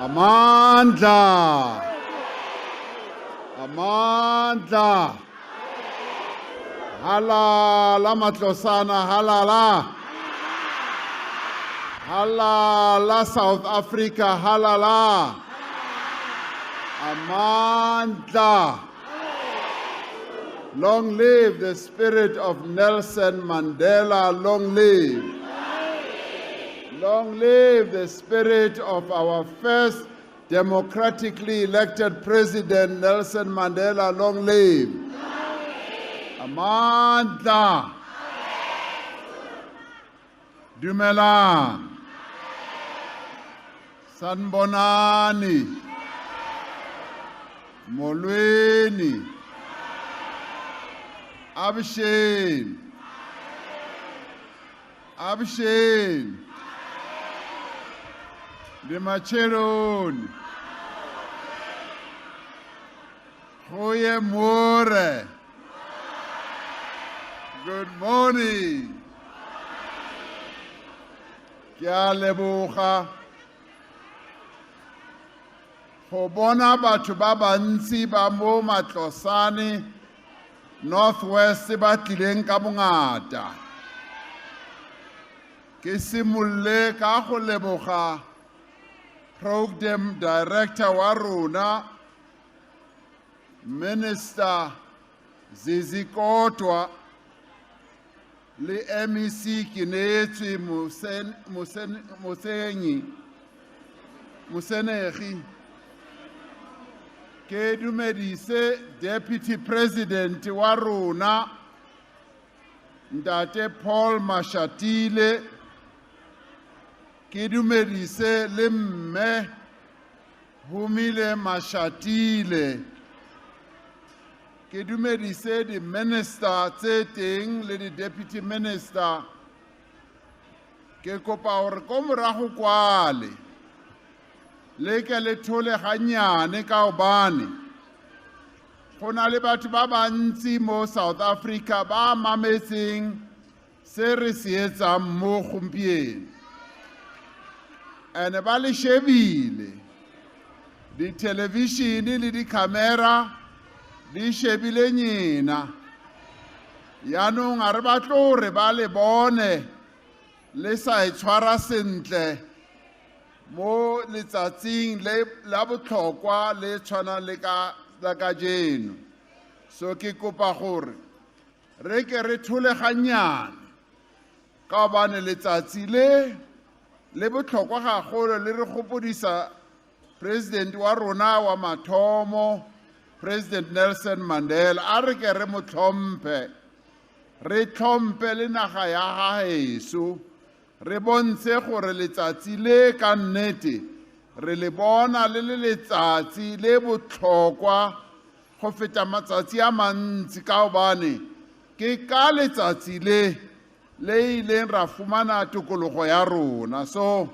Amandla. Amandla. Halala matlosana halala. Halala South Africa halala. Amandla. Long live the spirit of Nelson Mandela, long live. Long live the spirit of our first democratically elected president, Nelson Mandela, long live. Amandla. Dumelang. Sanbonani. Molweni. Abshin. Abshin. Dimacheron. Hoye More. Good morning. Kya leboga. Go bona batho ba bantsi ba mo Matlosane Northwest ba tlileng ka bongata. Ke simolle ka go leboga Program Director wa rona Minister Zizi Kotwa le MEC Kinetswe Mosenegi ke dumedise Deputy President wa rona Ntate Paul Mashatile ke dumedise le mme Humile Mashatile ke dumedise di minister tse teng le di deputy minister ke kopa hore ko morago kwale le ke le thole ganyane ka obane go na le batho ba bantsi mo South Africa ba mametseng se re se etsang mo gompieno ene ba le shebile di television le di camera di shebile nyena yaanong a re batlo re ba le bone le sa itshwara sentle mo letsatsing la botlhokwa le tshwana le ka jeno so ke kopa gore re ke re thole ganyane ka bane letsatsi le botlhokwa gagolo le re gopodisa president wa rona wa mathomo President Nelson Mandela a re ke re mo tlhompe re tlhompe le naga ya gaeso re bontshe gore letsatsi le ka nnete re le bona le letsatsi le botlhokwa go feta matsatsi a mantsi ka obane ke ka letsatsi le ileng ra fumana tokologo ya rona so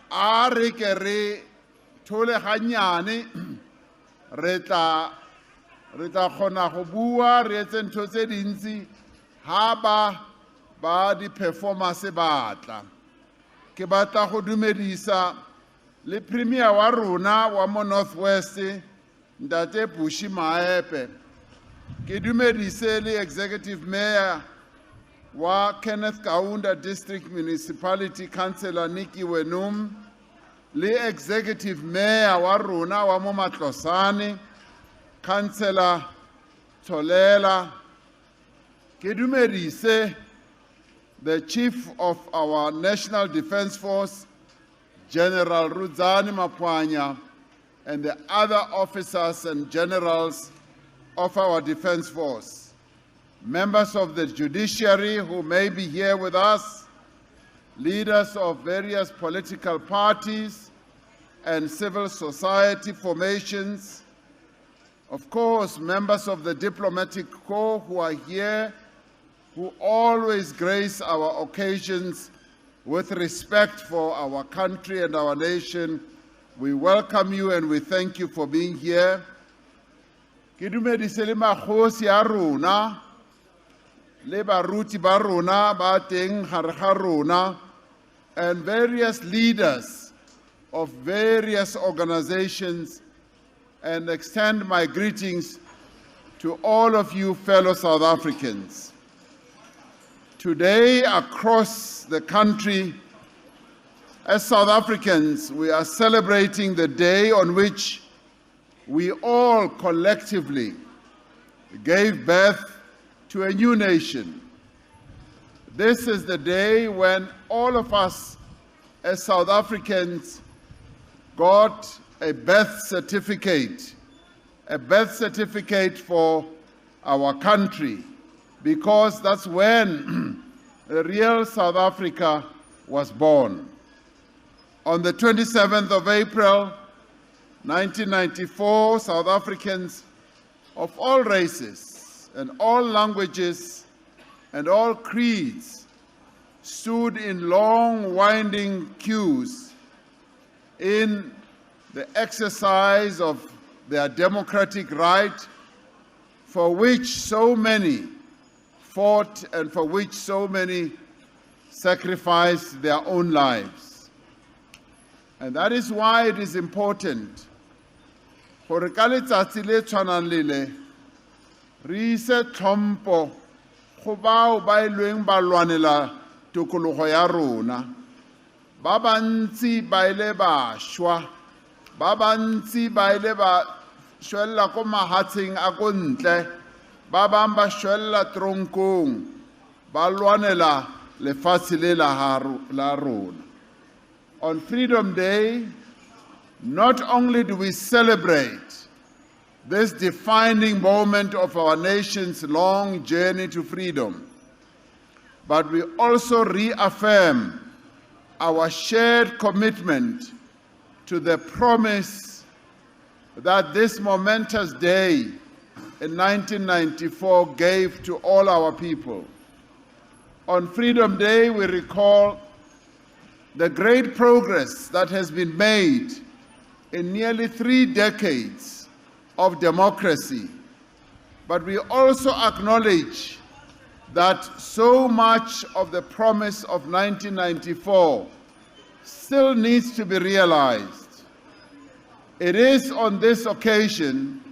a re ke re thole ganyane re tla kgona go bua re etse ntho tse dintsi ha ba di performance batla ke batla go dumedisa le premier wa rona wa mo Northwest Ntate Bushi Maepe ke dumedise le executive mayor wa Kenneth Kaunda District Municipality Councillor Nikki Wenum le executive mayor wa rona wa mo Matlosane Councillor Tolela ke dumedise the chief of our National Defence Force General Rudzani Mapwanya and the other officers and generals of our defense force, members of the judiciary who may be here with us, leaders of various political parties and civil society formations, of course, members of the diplomatic corps who are here, who always grace our occasions with respect for our country and our nation. We welcome you and we thank you for being here. Ke dumedise le magosi a rona le baruti ba rona ba teng gare ga rona and various leaders of various organizations and extend my greetings to all of you fellow South Africans. Today, across the country, as South Africans, we are celebrating the day on which we all collectively gave birth to a new nation. This is the day when all of us as South Africans got a birth certificate for our country, because that's when the real South Africa was born. On the 27th of April, 1994, South Africans of all races and all languages and all creeds stood in long, winding queues in the exercise of their democratic right, for which so many fought and for which so many sacrificed their own lives. And that is why it is important gore ka letsatsi le tshwanang le le re ise tlhompho go bao ba ilweng ba lwanela tokologo ya rona. Ba bantsi ba ile ba shwa, ba bantsi ba ile ba shwella ko mahatsheng a ko ntle, ba bang ba shwella tronkong, ba lwanela lefatshe le la rona. On Freedom Day, not only do we celebrate this defining moment of our nation's long journey to freedom, but we also reaffirm our shared commitment to the promise that this momentous day in 1994 gave to all our people. On Freedom Day, we recall the great progress that has been made in nearly 3 decades of democracy, but we also acknowledge that so much of the promise of 1994 still needs to be realized. It is on this occasion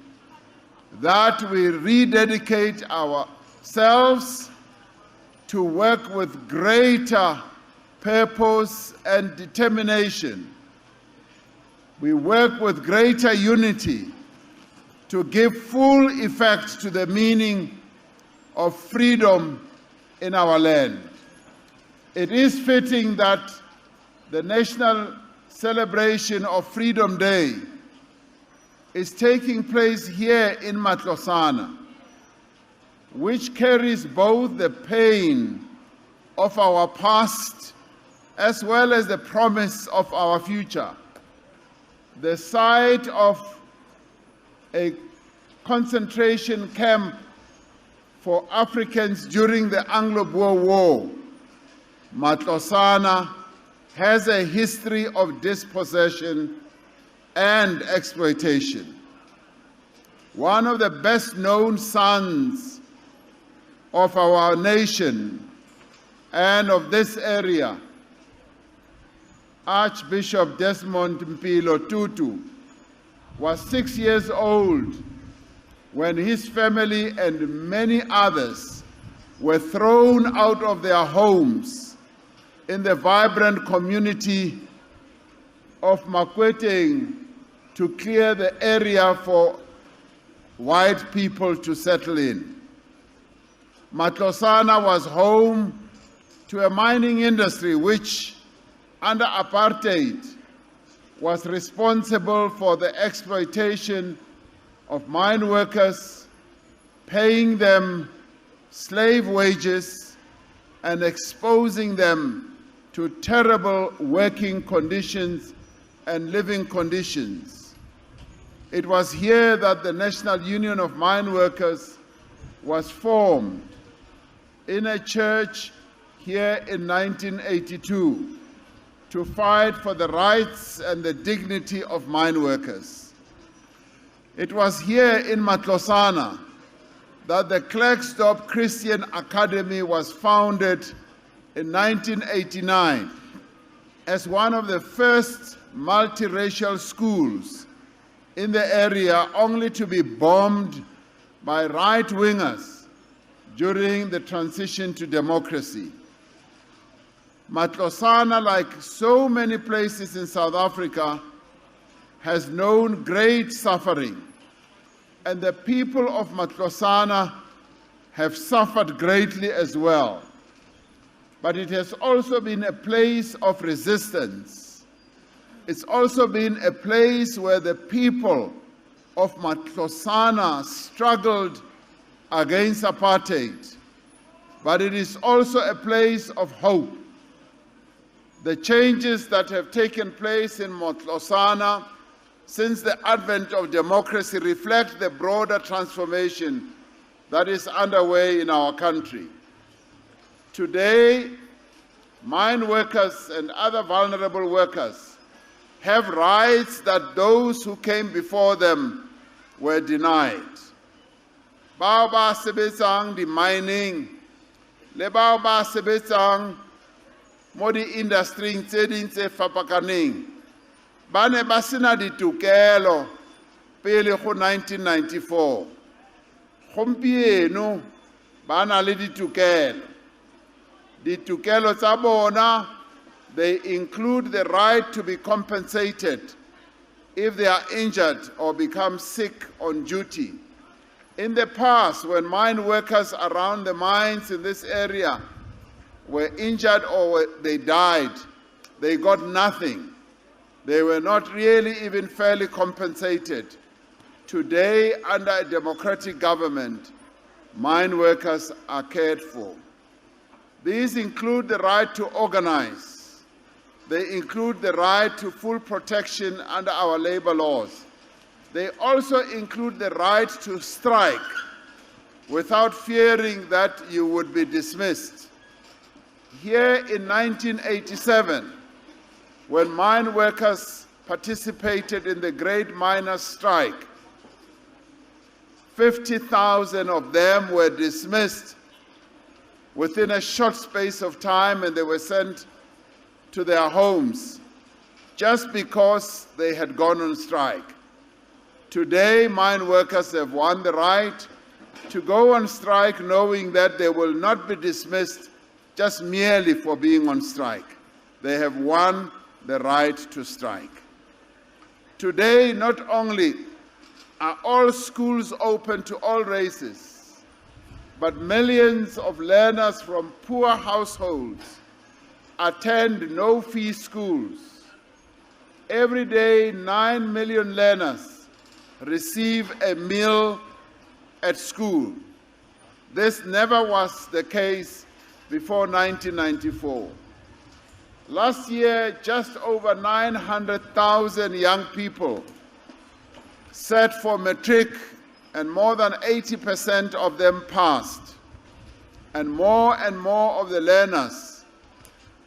that we rededicate ourselves to work with greater purpose and determination. We work with greater unity to give full effect to the meaning of freedom in our land. It is fitting that the national celebration of Freedom Day is taking place here in Matlosana, which carries both the pain of our past as well as the promise of our future. The site of a concentration camp for Africans during the Anglo-Boer War, Matlosana has a history of dispossession and exploitation. One of the best-known sons of our nation and of this area, Archbishop Desmond Mpilo Tutu, was 6 years old when his family and many others were thrown out of their homes in the vibrant community of Makweteng to clear the area for white people to settle in. Matlosana was home to a mining industry which, under apartheid, was responsible for the exploitation of mine workers, paying them slave wages and exposing them to terrible working conditions and living conditions. It was here that the National Union of Mine Workers was formed in a church here in 1982 to fight for the rights and the dignity of mine workers. It was here in Matlosana that the Klerksdorp Christian Academy was founded in 1989 as one of the first multiracial schools in the area only to be bombed by right-wingers during the transition to democracy. Matlosana, like so many places in South Africa, has known great suffering, and the people of Matlosana have suffered greatly as well. But it has also been a place of resistance. It's also been a place where the people of Matlosana struggled against apartheid. But it is also a place of hope. The changes that have taken place in Matlosana since the advent of democracy reflect the broader transformation that is underway in our country. Today, mine workers and other vulnerable workers have rights that those who came before them were denied. Bao ba sebetsang di mining, le bao ba sebetsang mo di industry tse ding tse fapakaneng, ba ne ba sena ditokelo pele go 1994. Gompieno ba na le ditokelo. Ditokelo tsa bona, they include the right to be compensated if they are injured or become sick on duty. In the past, when mine workers around the mines in this area were injured or they died, they got nothing. They were not really even fairly compensated. Today, under a democratic government, mine workers are cared for. These include the right to organize. They include the right to full protection under our labor laws. They also include the right to strike without fearing that you would be dismissed. Here in 1987, when mine workers participated in the great miners' strike, 50,000 of them were dismissed within a short space of time, and they were sent to their homes just because they had gone on strike. Today, mine workers have won the right to go on strike knowing that they will not be dismissed just merely for being on strike. They have won the right to strike. Today, not only are all schools open to all races, but millions of learners from poor households attend no-fee schools. Every day, 9 million learners receive a meal at school. This never was the case before 1994. Last year, just over 900,000 young people sat for matric, and more than 80% of them passed. And more of the learners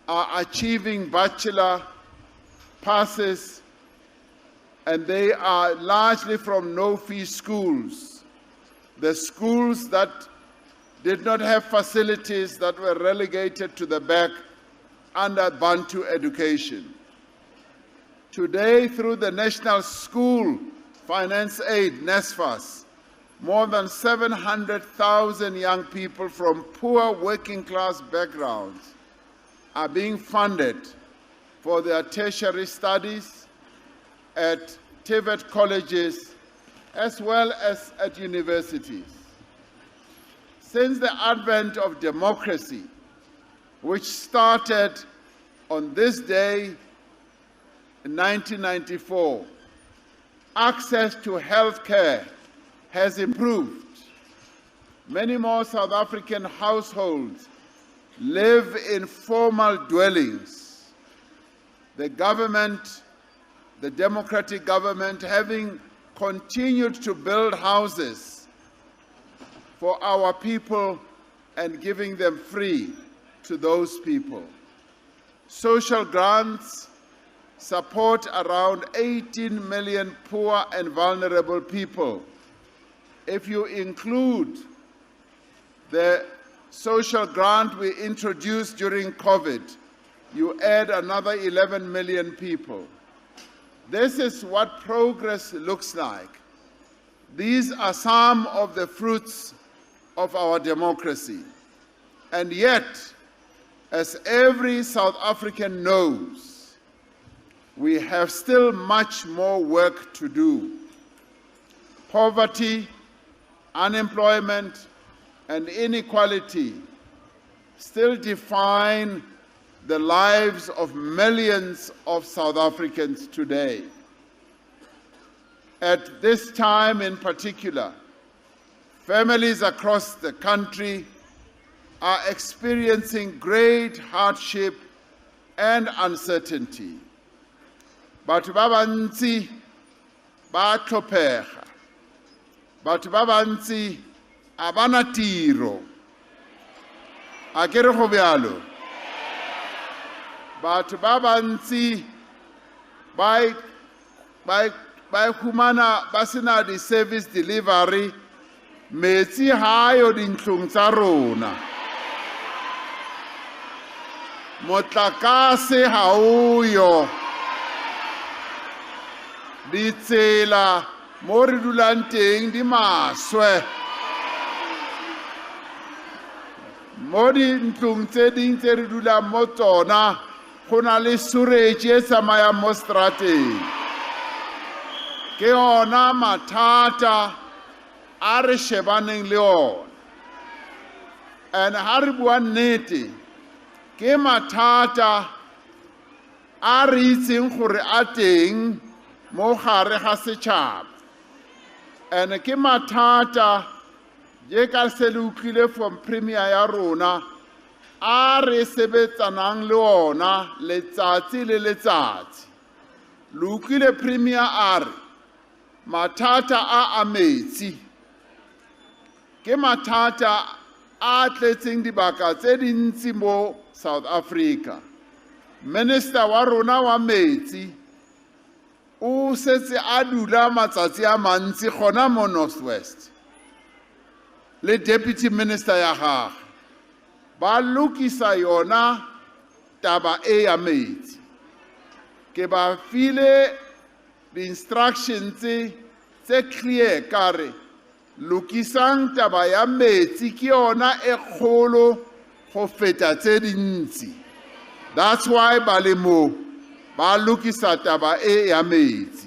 are achieving bachelor passes, and they are largely from no-fee schools, the schools that did not have facilities, that were relegated to the back under Bantu education. Today, through the National School Finance Aid, NSFAS, more than 700,000 young people from poor working-class backgrounds are being funded for their tertiary studies at TVET colleges as well as at universities. Since the advent of democracy, which started on this day in 1994, access to health care has improved. Many more South African households live in formal dwellings. The government, the democratic government, having continued to build houses for our people and giving them free to those people. Social grants support around 18 million poor and vulnerable people. If you include the social grant we introduced during COVID, you add another 11 million people. This is what progress looks like. These are some of the fruits of our democracy. And yet, as every South African knows, we have still much more work to do. Poverty, unemployment, and inequality still define the lives of millions of South Africans today. At this time in particular, families across the country are experiencing great hardship and uncertainty. Batho ba bantsi ba tlhophega. Batho ba bantsi a bana tiro. A ke re go bjalo. Batho ba bantsi ba humana ba sena di-service delivery, metsi ha yo dintlong tsa rona. Motlakase ha uyo. Ditsela mo re dulang teng di maswe. Mo dintlong tse ding tse re dulang mo tsona go na le sewerage e tsamayang mo strateng. Ke ona mathata a re shebaneng le ona. And ha re bua nnete, ke mathata a re itseng gore a teng mo gare ga setšhaba. And ke mathata je ka se le utlwile from premier ya rona a re sebetsanang le ona letsatsi le letsatsi. Le utlwile premier a re mathata a metsi ke mathata a tletseng dibaka tse dintsi mo South Africa. Minister wa rona wa metsi o setse a dula matsatsi a mantsi gona mo Northwest. Le deputy minister ya gagwe ba lokisa yona taba e ya metsi. Ke ba file di-instructions tse clear kare lokisang taba ya metsi ke yona e kgolo go feta tse dintsi. That's why ba le mo ba lokisa taba e ya metsi.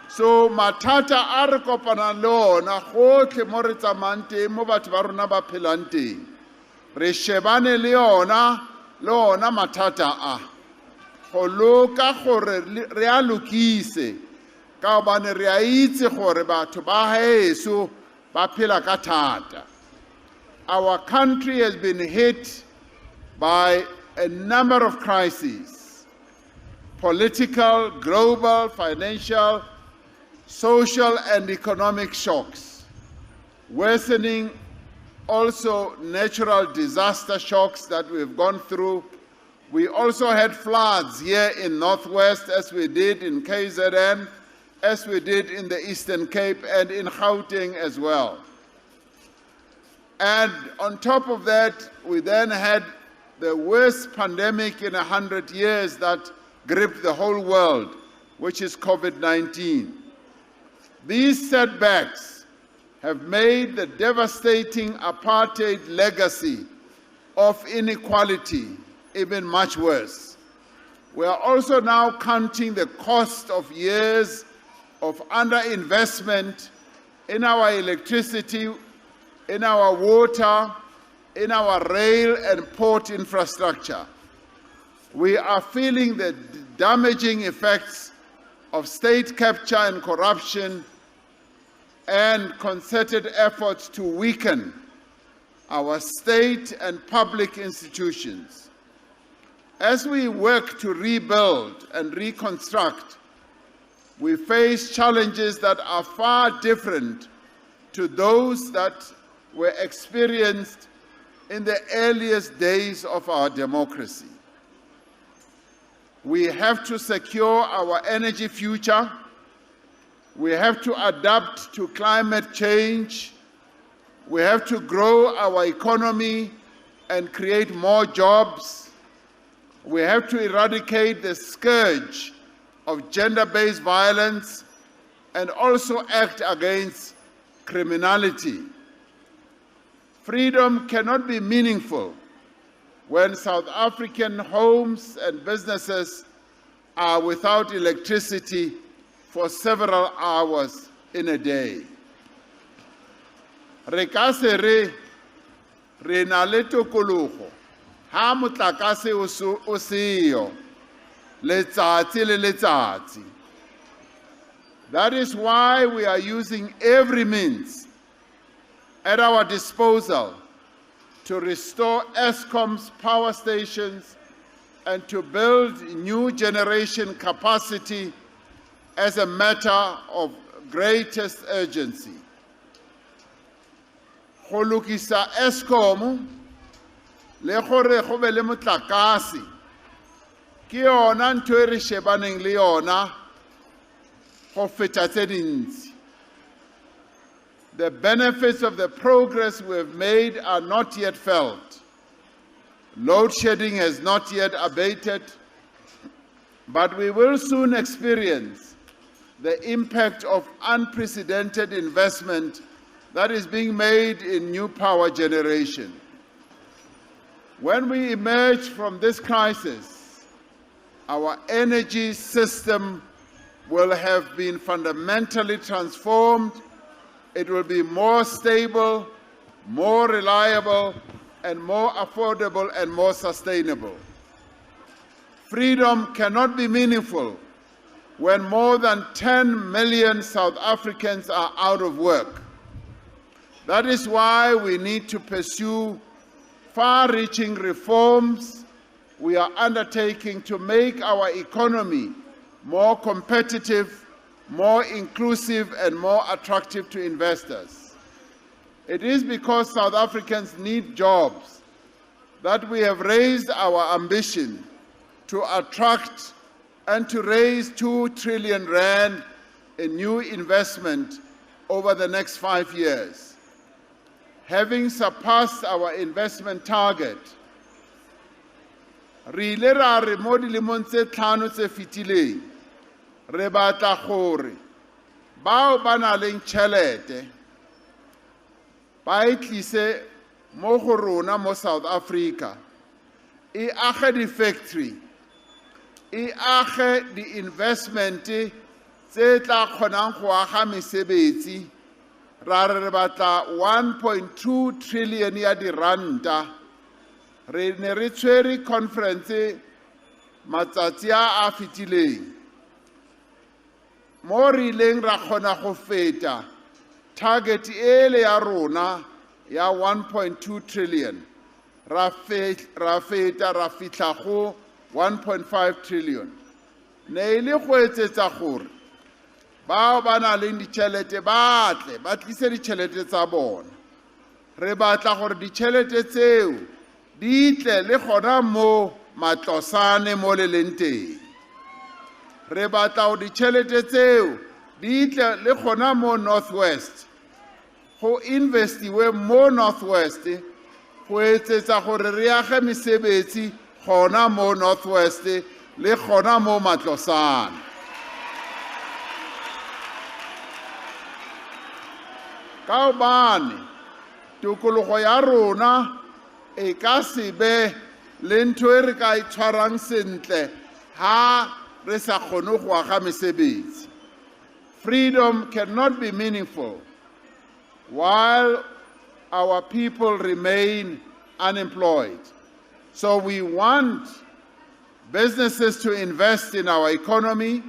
So mathata a re kopanang le ona gotlhe mo re tsamayang teng mo batho ba rona ba phelang teng, re shebane le ona mathata a go loka gore re a lokise ka gobane re a itse gore batho ba heso ba phela ka thata. Our country has been hit by a number of crises: political, global, financial, social and economic shocks, worsening also natural disaster shocks that we've gone through. We also had floods here in Northwest, as we did in KZN, as we did in the Eastern Cape and in Gauteng as well. And on top of that, we then had the worst pandemic in 100 years that gripped the whole world, which is COVID-19. These setbacks have made the devastating apartheid legacy of inequality even much worse. We are also now counting the cost of years of underinvestment in our electricity, in our water, in our rail and port infrastructure. We are feeling the damaging effects of state capture and corruption and concerted efforts to weaken our state and public institutions. As we work to rebuild and reconstruct, we face challenges that are far different to those that were experienced in the earliest days of our democracy. We have to secure our energy future. We have to adapt to climate change. We have to grow our economy and create more jobs. We have to eradicate the scourge of gender-based violence and also act against criminality. Freedom cannot be meaningful when South African homes and businesses are without electricity for several hours in a day. Re ka se re na le tokologo ha motlakase o seyo letsatsi le letsatsi. That is why we are using every means at our disposal to restore Eskom's power stations and to build new generation capacity as a matter of greatest urgency. Go lokisa Eskom le gore go be le motlakase ke yona ntho e re shebaneng le yona go feta tse dintsi. The benefits of the progress we have made are not yet felt. Load shedding has not yet abated, but we will soon experience the impact of unprecedented investment that is being made in new power generation. When we emerge from this crisis, our energy system will have been fundamentally transformed. It will be more stable, more reliable, and more affordable and more sustainable. Freedom cannot be meaningful when more than 10 million South Africans are out of work. That is why we need to pursue far-reaching reforms we are undertaking to make our economy more competitive, more inclusive, and more attractive to investors. It is because South Africans need jobs that we have raised our ambition to attract and to raise 2 trillion rand in new investment over the next 5 years. Having surpassed our investment target, re ile ra re mo dilemong tse tlhano tse fetileng re batla gore bao ba nang le tšhelete ba e tlise mo go rona mo South Africa, e age di-factory, e age di-investment tse tla kgonang go aga mesebetsi. Ra re batla 1.2 trillion ya diranta. Re ne re tshwere conference matsatsi a fetileng mo re ileng ra kgona go feta target ele ya rona ya 1.2 trillion. Ra feta ra fitla go 1.5 trillion. Ne ile go etsetsa gore bao ba nang le ditšhelete ba tlise ditšhelete tsa bona. Re batla gore ditšhelete tseo di tle le gona mo matlosane mo le leng teng. Re batla gore ditšhelete tseo di tle le gona mo Northwest, go investiwe mo Northwest go etsetsa gore re age mesebetsi gona mo Northwest le gona mo matlosane. Ka hobane tokologo ya rona e ka se be le ntho e re ka itshwarang sentle ha re sa kgone go aga mesebetsi. Freedom cannot be meaningful while our people remain unemployed. So we want businesses to invest in our economy.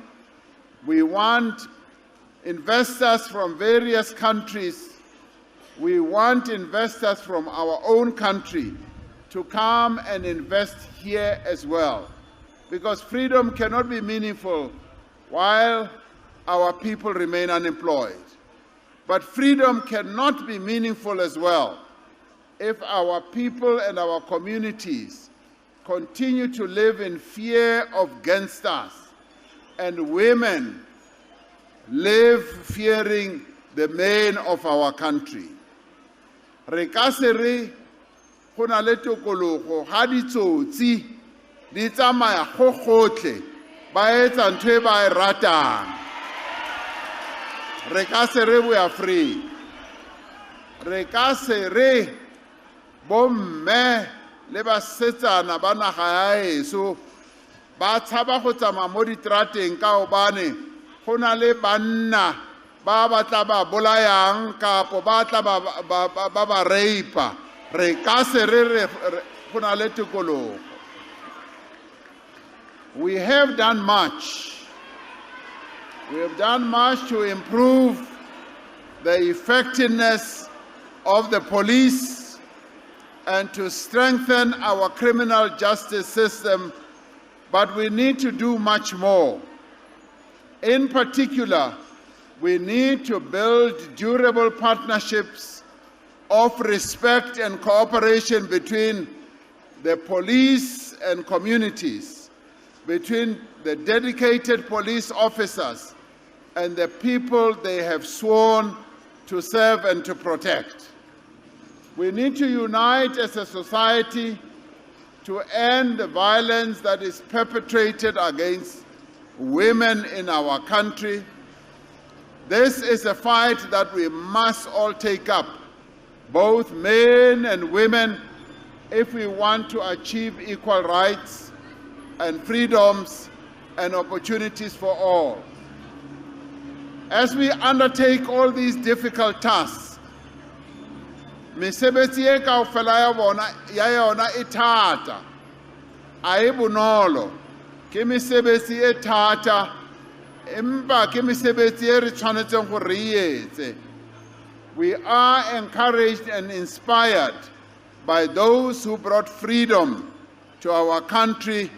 We want investors from various countries. We want investors from our own country to come and invest here as well. Because freedom cannot be meaningful while our people remain unemployed. But freedom cannot be meaningful as well if our people and our communities continue to live in fear of gangsters and women live fearing the men of our country. Re ka se re go na le tokologo ga ditsotsi di tsamaya go gotlhe ba etsa ntho e ba e ratang. Re ka se re we are free. Re ka se re bomme le basetsana ba naga ya heso ba tshaba go tsamaya mo ditrateng ka hobane go na le banna ba batla ba bolayang kapo ba tla ba reipa. Re ka se re go na le tikologo. We have done much. We have done much to improve the effectiveness of the police and to strengthen our criminal justice system, but we need to do much more. In particular, we need to build durable partnerships of respect and cooperation between the police and communities, between the dedicated police officers and the people they have sworn to serve and to protect. We need to unite as a society to end the violence that is perpetrated against women in our country. This is a fight that we must all take up, both men and women, if we want to achieve equal rights and freedoms and opportunities for all. As we undertake all these difficult tasks, mesebetsi e kaofela ya yona e thata, a e bonolo, ke mesebetsi e thata, empa ke mesebetsi e re tshwanetseng go re etse. We are encouraged and inspired by those who brought freedom to our country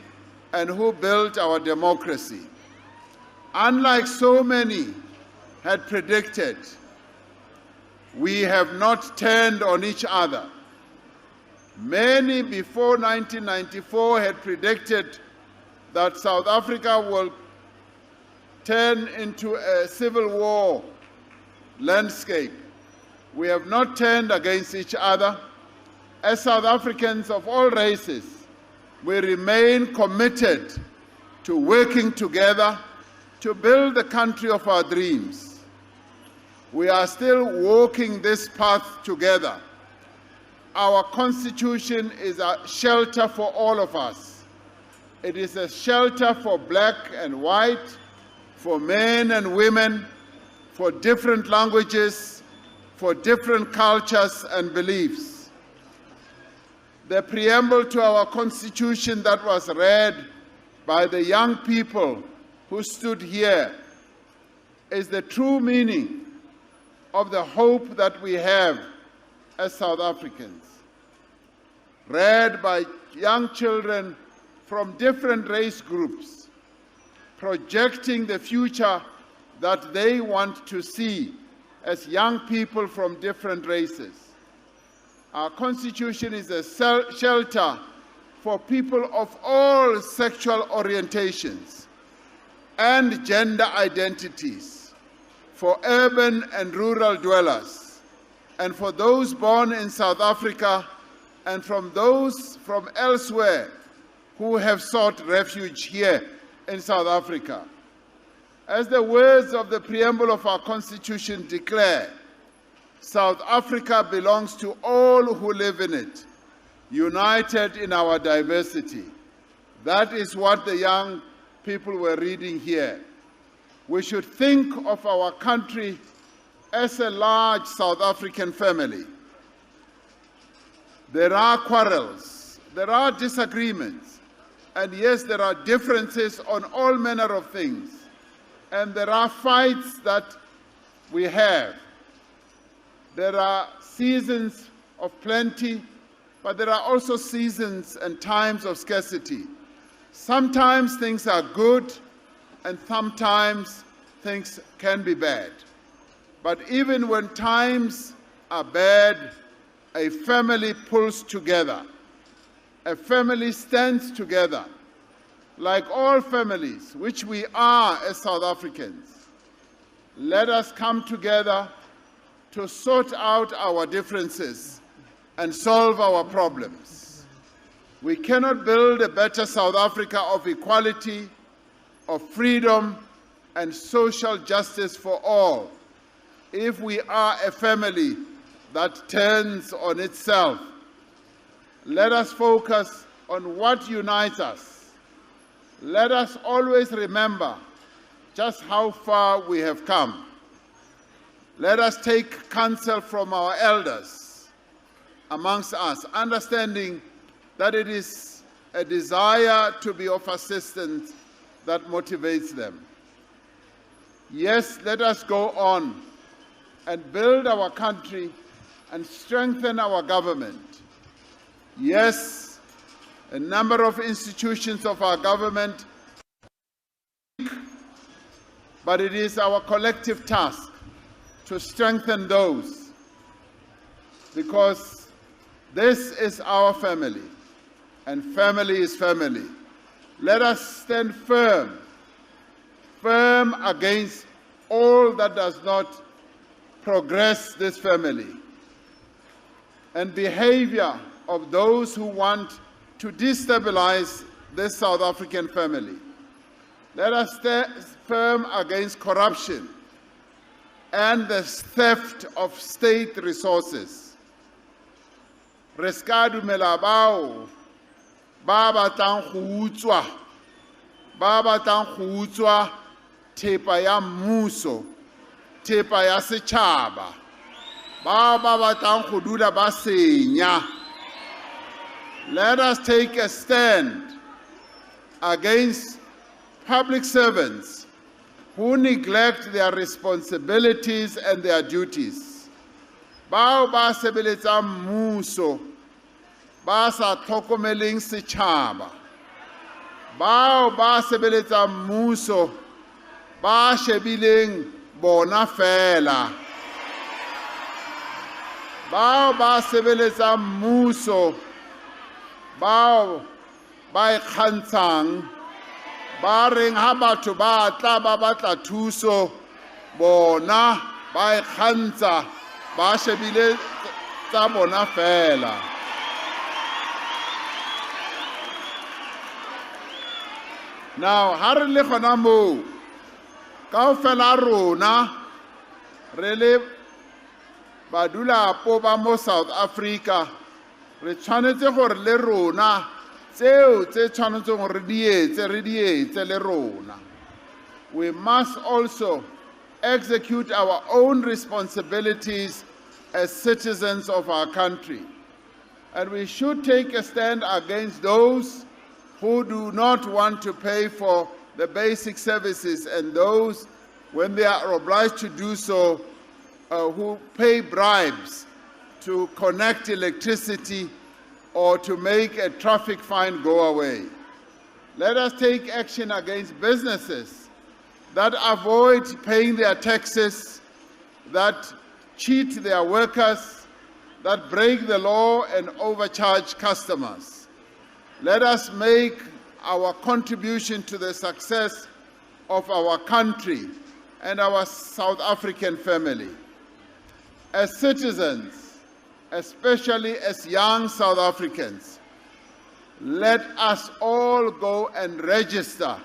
and who built our democracy. Unlike so many had predicted, we have not turned on each other. Many before 1994 had predicted that South Africa will turn into a civil war landscape. We have not turned against each other. As South Africans of all races, we remain committed to working together to build the country of our dreams. We are still walking this path together. Our Constitution is a shelter for all of us. It is a shelter for black and white, for men and women, for different languages, for different cultures and beliefs. The preamble to our Constitution that was read by the young people who stood here is the true meaning of the hope that we have as South Africans. Read by young children from different race groups, projecting the future that they want to see as young people from different races. Our Constitution is a shelter for people of all sexual orientations and gender identities, for urban and rural dwellers, and for those born in South Africa and from those from elsewhere who have sought refuge here in South Africa. As the words of the preamble of our Constitution declare, South Africa belongs to all who live in it, united in our diversity. That is what the young people were reading here. We should think of our country as a large South African family. There are quarrels, there are disagreements, and yes, there are differences on all manner of things. And there are fights that we have. There are seasons of plenty, but there are also seasons and times of scarcity. Sometimes things are good, and sometimes things can be bad. But even when times are bad, a family pulls together. A family stands together. Like all families, which we are as South Africans, let us come together to sort out our differences and solve our problems. We cannot build a better South Africa of equality, of freedom and social justice for all, if we are a family that turns on itself, let us focus on what unites us. Let us always remember just how far we have come. Let us take counsel from our elders amongst us, understanding that it is a desire to be of assistance that motivates them. Yes, let us go on and build our country and strengthen our government. Yes, a number of institutions of our government, but it is our collective task to strengthen those, because this is our family, and family is family. Let us stand firm against all that does not progress this family, and behavior of those who want to destabilize this South African family. Let us stand firm against corruption and the theft of state resources. Re ska dumela bao ba batlang go utswa thepa ya mmuso, thepa ya setšhaba, ba batlang go dula ba senya. Let us take a stand against public servants who neglect their responsibilities and their duties. Bao ba sebeletsang mmuso ba sa tlhokomeleng setšhaba, bao ba sebeletsang mmuso ba shebileng bona fela, bao ba sebeletsang mmuso bao ba ikgantshang ba reng ha batho ba tla ba batla thuso, bona ba ikgantsha ba shebile tsa bona fela. Now, ha re le gona moo, kaofela rona re le badulapo ba mo South Africa, re tshwanetse gore le rona tseo tse tshwanetseng gore re di etse le rona. We must also execute our own responsibilities as citizens of our country. And we should take a stand against those who do not want to pay for the basic services, and those, when they are obliged to do so, who pay bribes to connect electricity or to make a traffic fine go away. Let us take action against businesses that avoid paying their taxes, that cheat their workers, that break the law and overcharge customers. Let us make our contribution to the success of our country and our South African family. As citizens, especially as young South Africans, let us all go and register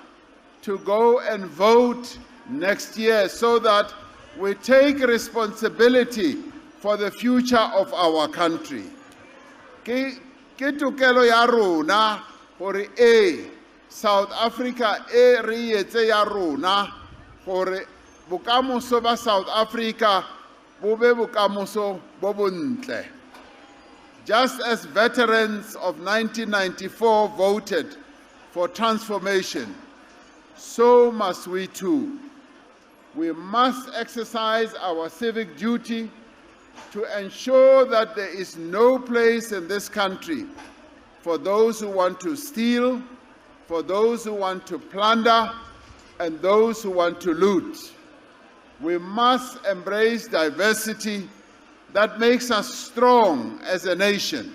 to go and vote next year, so that we take responsibility for the future of our country. Ke tokelo ya rona gore South Africa re etse ya rona gore bokamoso ba South Africa bo be bokamoso bo bontle. Just as veterans of 1994 voted for transformation, so must we too. We must exercise our civic duty to ensure that there is no place in this country for those who want to steal, for those who want to plunder, and those who want to loot. We must embrace diversity that makes us strong as a nation,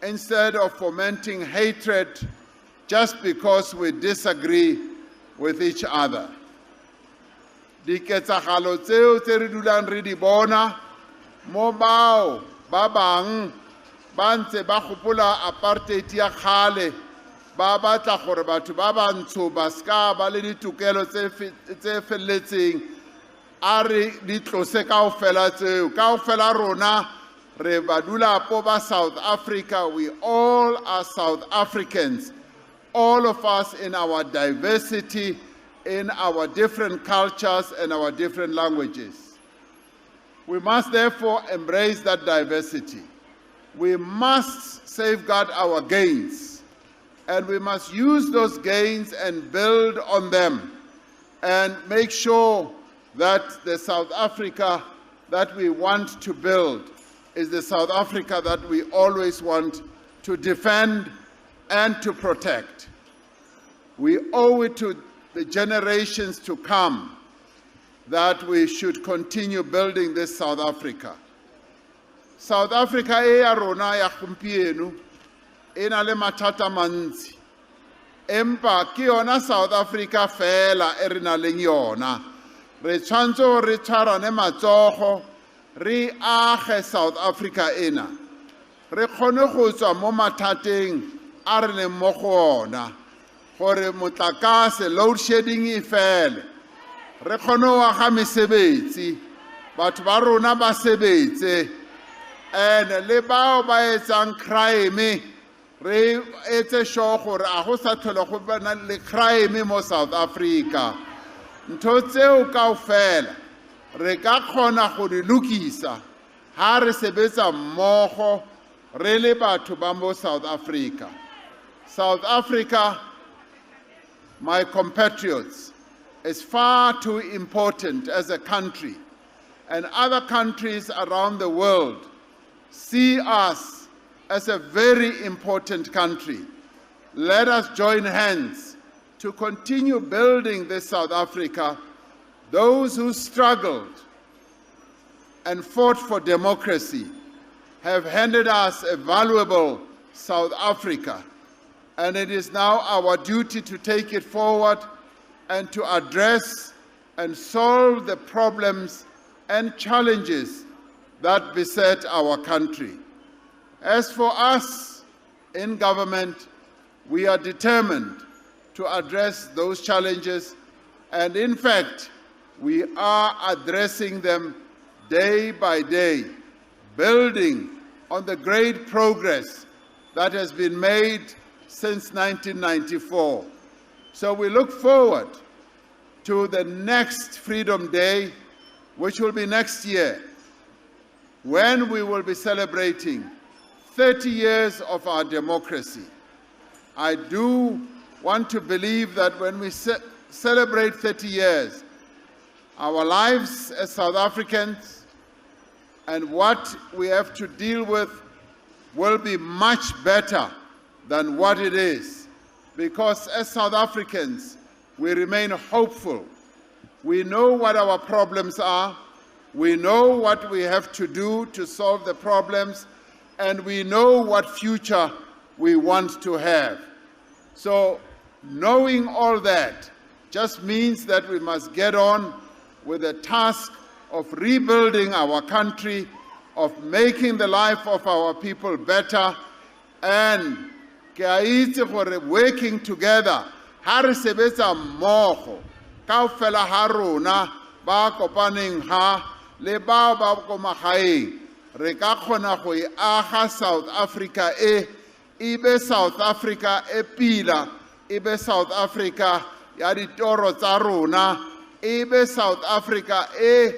instead of fomenting hatred just because we disagree with each other. Diketsagalo tseo tse re dulang re di bona mo bao ba bang ba ntse ba gopola apartheid ya kgale ba batla gore batho ba bantsho ba ska ba le ditokelo tse felletseng a re di tlose kaofela tseo kaofela rona re ba dula po ba South Africa. We all are South Africans, all of us in our diversity, in our different cultures and our different languages. We must therefore embrace that diversity. We must safeguard our gains, and we must use those gains and build on them and make sure that the South Africa that we want to build is the South Africa that we always want to defend and to protect. We owe it to the generations to come that we should continue building this South Africa. South Africa e ya rona ya gompieno e na le mathata mantsi, empa ke yona South Africa fela e re na leng yona. Re tshwantse re tshwarane matsogo re age South Africa ena, re kgone go tswa mo mathateng a re leng mo go ona, gore motlakase load shedding e fele, re kgone go aga mesebetsi, batho ba rona ba sebetse, and le bao ba etsang crime re etse sure gore a go sa tlhole go bana le crime mo South Africa. Ntho tseo kaofela re ka kgona go di lokisa ha re sebetsa mmogo re le batho ba mo South Africa. South Africa, my compatriots, is far too important as a country, and other countries around the world see us as a very important country. Let us join hands to continue building this South Africa. Those who struggled and fought for democracy have handed us a valuable South Africa, and it is now our duty to take it forward and to address and solve the problems and challenges that beset our country. As for us in government, we are determined to address those challenges, and in fact, we are addressing them day by day, building on the great progress that has been made since 1994. So we look forward to the next Freedom Day, which will be next year, when we will be celebrating 30 years of our democracy. I do want to believe that when we celebrate 30 years, our lives as South Africans and what we have to deal with will be much better than what it is, because as South Africans, we remain hopeful. We know what our problems are, we know what we have to do to solve the problems, and we know what future we want to have. So knowing all that just means that we must get on with the task of rebuilding our country, of making the life of our people better, and working together. Ha re sebetsa mmogo kaofela ha rona ba kopaneng ha le bao ba ko magaeng, re ka kgona go e aga South Africa e be South Africa e pila, e be South Africa ya ditoro tsa rona, e be South Africa e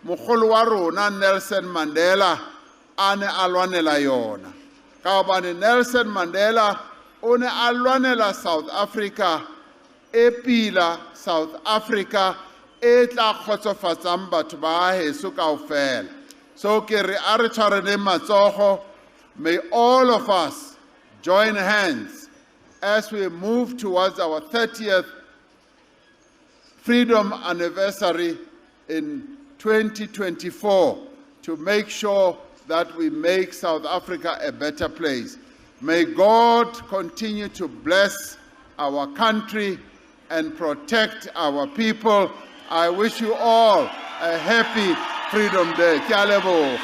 mogolo wa rona Nelson Mandela a ne a lwanela yona. Ka gobane Nelson Mandela o ne a lwanela South Africa e pila, South Africa e tla kgotsofatsang batho ba heso kaofela. So ke re a re tshwareneng matsogo, may all of us join hands as we move towards our 30th Freedom Anniversary in 2024 to make sure that we make South Africa a better place. May God continue to bless our country and protect our people. I wish you all a happy Freedom Day. Ke a leboga.